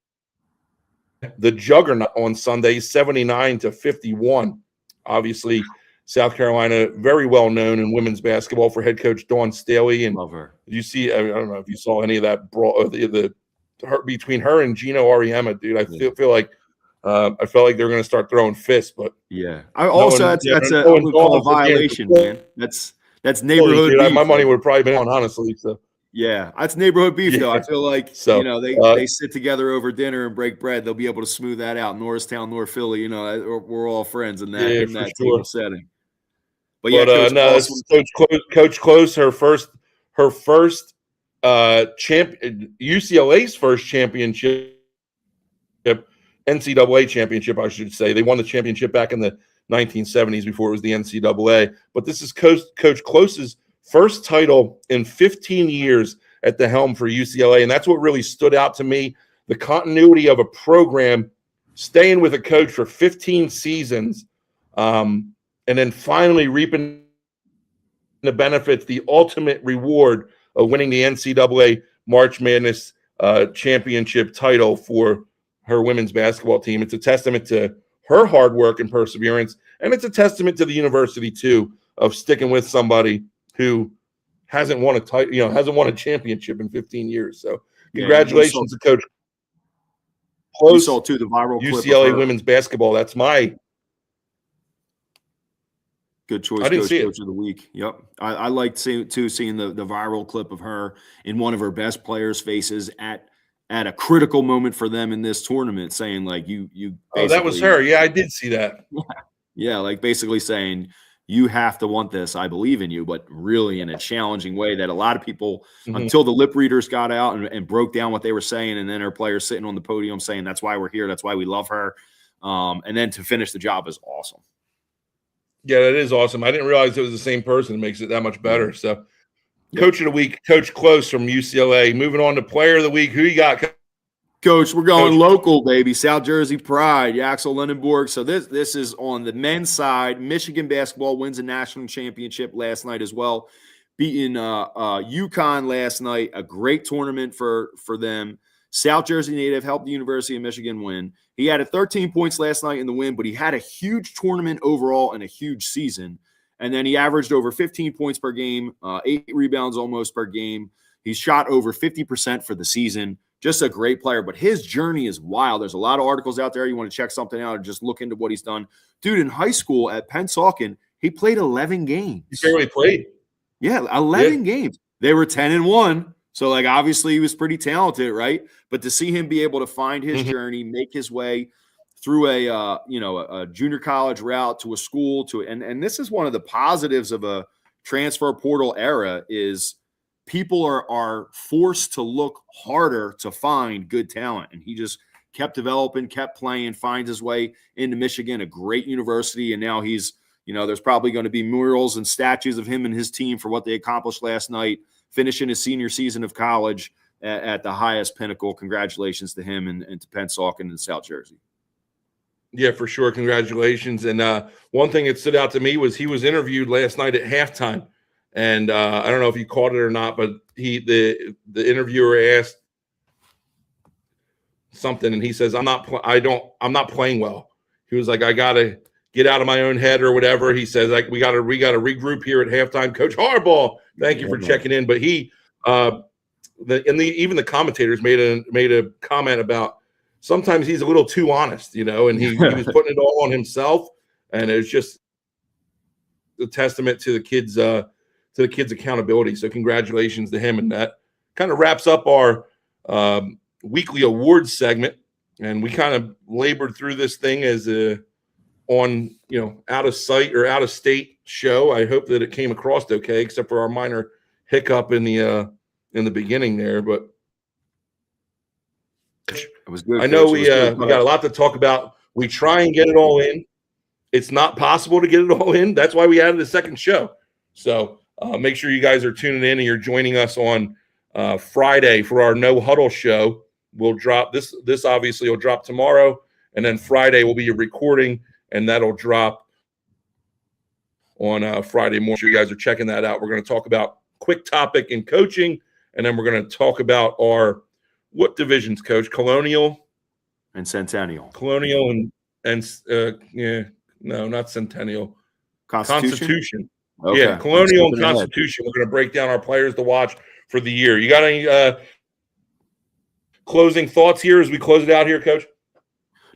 the juggernaut, on Sunday, 79-51. Obviously, South Carolina, very well known in women's basketball for head coach Dawn Staley. And love her. You see, I don't know if you saw any of that brawl, between her and Gino Auriemma, dude. I feel like I felt like they were going to start throwing fists, but yeah. That's a violation, man. That's neighborhood beef. My money would have probably been on, honestly. So yeah, that's neighborhood beef, though. I feel like they sit together over dinner and break bread. They'll be able to smooth that out. Norristown, North Philly, we're all friends in that type of setting. But yeah, Coach Close, her first UCLA's first championship, NCAA championship, I should say. They won the championship back in the 1970s before it was the NCAA. But this is Coach Close's first title in 15 years at the helm for UCLA. And that's what really stood out to me, the continuity of a program, staying with a coach for 15 seasons, and then finally reaping the benefits, the ultimate reward of winning the NCAA March Madness championship title for her women's basketball team. It's a testament to her hard work and perseverance, and it's a testament to the university, too, of sticking with somebody who hasn't won a title, hasn't won a championship in 15 years. So congratulations to Coach Close. You saw, too, the viral clip UCLA women's basketball. That's my good choice. Coach of the week. Yep. I liked seeing the viral clip of her in one of her best players' faces at a critical moment for them in this tournament, saying like you that was her. Yeah, I did see that. Yeah, like basically saying you have to want this. I believe in you, but really in a challenging way that a lot of people, until the lip readers got out and broke down what they were saying, and then her players sitting on the podium saying that's why we're here, that's why we love her, and then to finish the job is awesome. Yeah, that is awesome. I didn't realize it was the same person. It makes it that much better. So, Coach of the Week, Coach Close from UCLA. Moving on to Player of the Week. Who you got, Coach? We're going local, baby. South Jersey pride, Yaxel Lendenborg. So this is on the men's side. Michigan basketball wins a national championship last night as well, beating UConn last night. A great tournament for them. South Jersey native helped the University of Michigan win. He had 13 points last night in the win, but he had a huge tournament overall and a huge season. And then he averaged over 15 points per game, 8 rebounds almost per game. He's shot over 50% for the season. just a great player. But his journey is wild. There's a lot of articles out there. You want to check something out or just look into what he's done. Dude, in high school at Pennsauken, he played 11 games. He barely played. Yeah, 11 games. They were 10-1. So, like, obviously he was pretty talented, right? But to see him be able to find his journey, make his way through a junior college route to a school and this is one of the positives of a transfer portal era is people are forced to look harder to find good talent. And he just kept developing, kept playing, finds his way into Michigan, a great university. And now he's, there's probably going to be murals and statues of him and his team for what they accomplished last night, finishing his senior season of college at the highest pinnacle. Congratulations to him and to Pennsauken and South Jersey. Yeah, for sure. Congratulations. And one thing that stood out to me was he was interviewed last night at halftime. And I don't know if you caught it or not, but the interviewer asked something and he says, I'm not playing well. He was like, I got to get out of my own head or whatever. He says, like, we got to regroup here at halftime. Coach Harbaugh, thank you for checking in. But he, even the commentators made a comment about, sometimes he's a little too honest, and he was putting it all on himself, and it was just a testament to the kids' accountability. So congratulations to him, and that kind of wraps up our weekly awards segment. And we kind of labored through this thing as on out of sight or out of state show. I hope that it came across okay, except for our minor hiccup in the beginning there, but. It was good. I know we got a lot to talk about. We try and get it all in. It's not possible to get it all in. That's why we added a second show. So make sure you guys are tuning in and you're joining us on Friday for our No Huddle show. We'll drop this. This obviously will drop tomorrow, and then Friday will be a recording, and that'll drop on Friday morning. Sure you guys are checking that out. We're going to talk about quick topic in coaching, and then we're going to talk about our what divisions, Coach? Colonial and Centennial. Colonial no, not Centennial. Constitution. Okay. Yeah, Colonial and Constitution. We're going to break down our players to watch for the year. You got any closing thoughts here as we close it out here, Coach?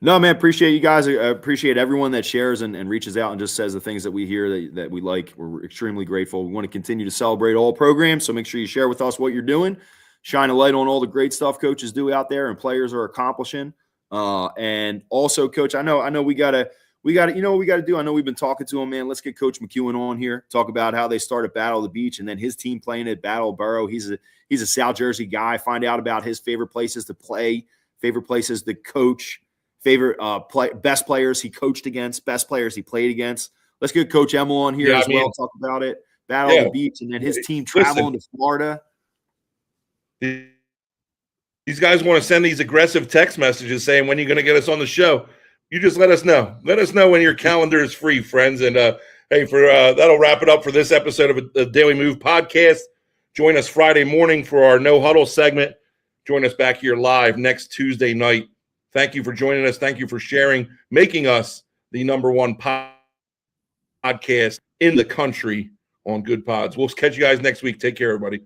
No, man, appreciate you guys. I appreciate everyone that shares and reaches out and just says the things that we hear that we like. We're extremely grateful. We want to continue to celebrate all programs, so make sure you share with us what you're doing. Shine a light on all the great stuff coaches do out there and players are accomplishing. And also, Coach, I know we gotta, you know what we gotta do. I know we've been talking to him, man. Let's get Coach McEwen on here. Talk about how they started Battle of the Beach and then his team playing at Battle of Borough. He's a South Jersey guy. Find out about his favorite places to play, favorite places to coach, favorite best players he coached against, best players he played against. Let's get Coach Emil on here well. Talk about it. Battle of the Beach and then his team traveling to Florida. These guys want to send these aggressive text messages saying, when are you going to get us on the show? You just let us know. Let us know when your calendar is free, friends. And hey, that'll wrap it up for this episode of the Daily Move podcast. Join us Friday morning for our No Huddle segment. Join us back here live next Tuesday night. Thank you for joining us. Thank you for sharing, making us the #1 podcast in the country on Good Pods. We'll catch you guys next week. Take care, everybody.